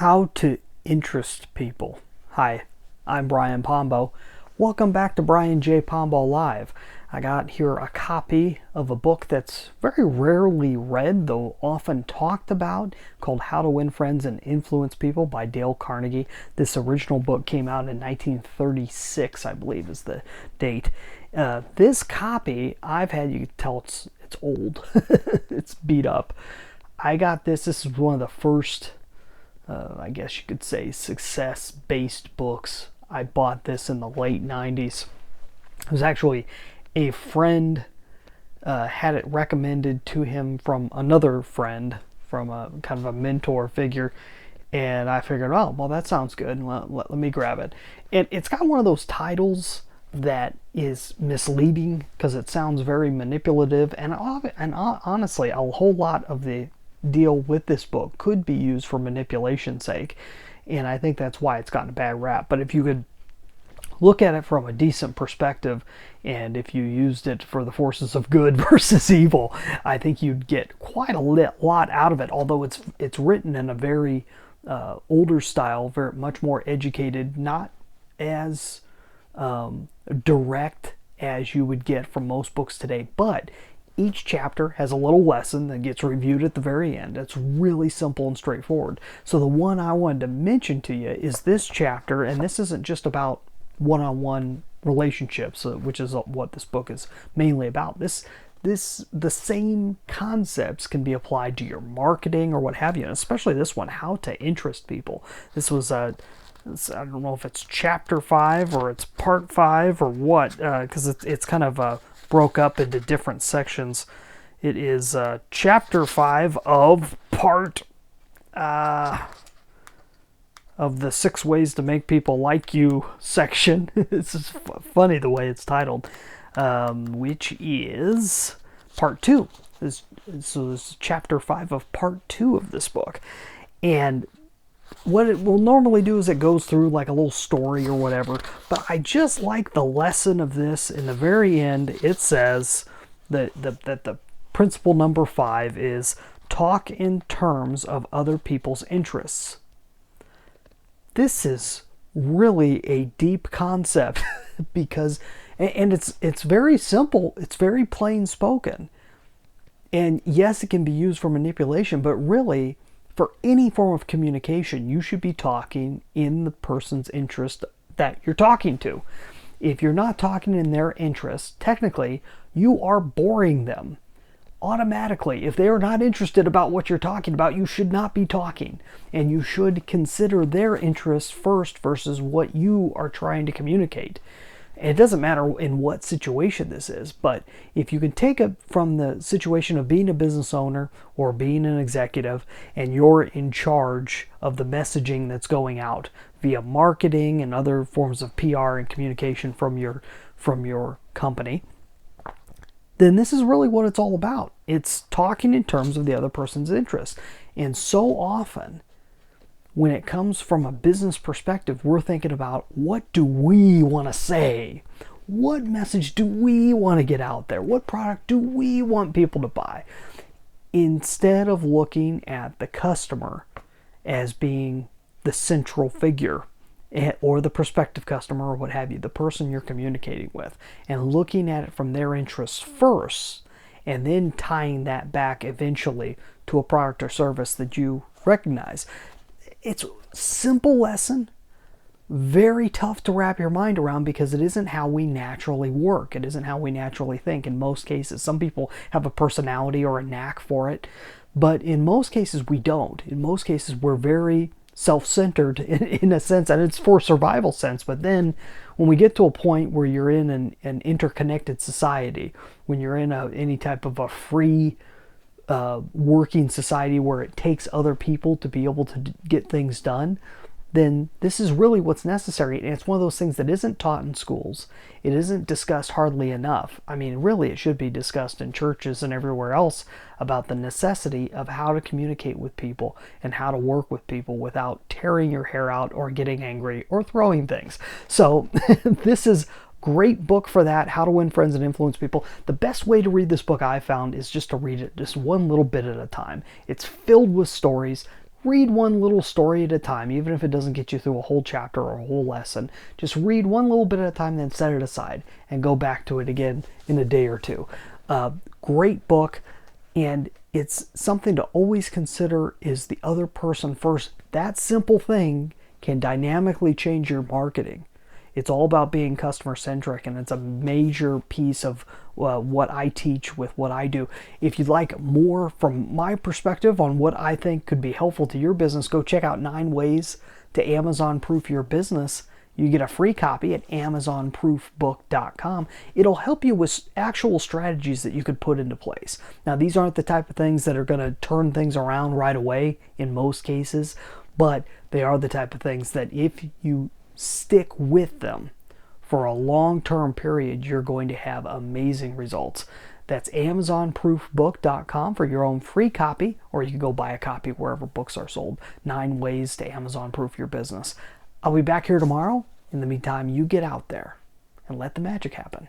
How to interest people. Hi, I'm Brian Pombo. Welcome back to Brian J. Pombo Live. I got here a copy of a book that's very rarely read, though often talked about, called How to Win Friends and Influence People by Dale Carnegie. This original book came out in 1936, I believe is the date. This copy, I've had, you can tell it's old. It's beat up. I got this. This is one of the first, I guess you could say, success-based books. I bought this in the late 90s. It was actually a friend had it recommended to him from another friend, from a kind of a mentor figure, and I figured, oh, well, that sounds good, and let me grab it. And it's got one of those titles that is misleading because it sounds very manipulative, and honestly, a whole lot of the deal with this book could be used for manipulation's sake, and I think that's why it's gotten a bad rap. But if you could look at it from a decent perspective, and if you used it for the forces of good versus evil, I think you'd get quite a lot out of it. Although it's written in a very older style, very much more educated, not as direct as you would get from most books today, but each chapter has a little lesson that gets reviewed at the very end. It's really simple and straightforward. So the one I wanted to mention to you is this chapter, and this isn't just about one-on-one relationships, which is what this book is mainly about. The same concepts can be applied to your marketing or what have you, and especially this one, how to interest people. This was I don't know if it's chapter 5 or it's part 5 or what, because it's kind of broke up into different sections. It is chapter 5 of part of the 6 ways to make people like you section. This is funny the way it's titled, which is part 2. So this is chapter 5 of part 2 of this book. And what it will normally do is it goes through like a little story or whatever, but I just like the lesson of this. In the very end, it says that the principle number 5 is talk in terms of other people's interests. This is really a deep concept because, and it's very simple, it's very plain spoken. And yes, it can be used for manipulation, but really, for any form of communication, you should be talking in the person's interest that you're talking to. If you're not talking in their interest, technically, you are boring them. Automatically, if they are not interested about what you're talking about, you should not be talking. And you should consider their interests first versus what you are trying to communicate. It doesn't matter in what situation this is, but if you can take it from the situation of being a business owner or being an executive, and you're in charge of the messaging that's going out via marketing and other forms of PR and communication from your company, then this is really what it's all about. It's talking in terms of the other person's interest. And so often, when it comes from a business perspective, we're thinking about, what do we want to say? What message do we want to get out there? What product do we want people to buy? Instead of looking at the customer as being the central figure, or the prospective customer, or what have you, the person you're communicating with, and looking at it from their interests first, and then tying that back eventually to a product or service that you recognize. It's a simple lesson, very tough to wrap your mind around because it isn't how we naturally work. It isn't how we naturally think in most cases. Some people have a personality or a knack for it, but in most cases we don't. In most cases we're very self-centered in a sense, and it's for survival sense. But then when we get to a point where you're in an interconnected society, when you're in any type of a free working society where it takes other people to be able to get things done, then this is really what's necessary. And it's one of those things that isn't taught in schools. It isn't discussed hardly enough. I mean, really, it should be discussed in churches and everywhere else about the necessity of how to communicate with people and how to work with people without tearing your hair out or getting angry or throwing things. So this is great book for that, How to Win Friends and Influence People. The best way to read this book I found is just to read it just one little bit at a time. It's filled with stories, read one little story at a time, even if it doesn't get you through a whole chapter or a whole lesson. Just read one little bit at a time, then set it aside and go back to it again in a day or two. Great book, and it's something to always consider is the other person first. That simple thing can dynamically change your marketing. It's all about being customer centric, and it's a major piece of what I teach with what I do. If you'd like more from my perspective on what I think could be helpful to your business, go check out 9 Ways to Amazon Proof Your Business. You get a free copy at amazonproofbook.com. It'll help you with actual strategies that you could put into place. Now, these aren't the type of things that are going to turn things around right away in most cases, but they are the type of things that if you stick with them for a long-term period, you're going to have amazing results. That's amazonproofbook.com for your own free copy, or you can go buy a copy wherever books are sold. 9 Ways to Amazon Proof Your Business. I'll be back here tomorrow. In the meantime, you get out there and let the magic happen.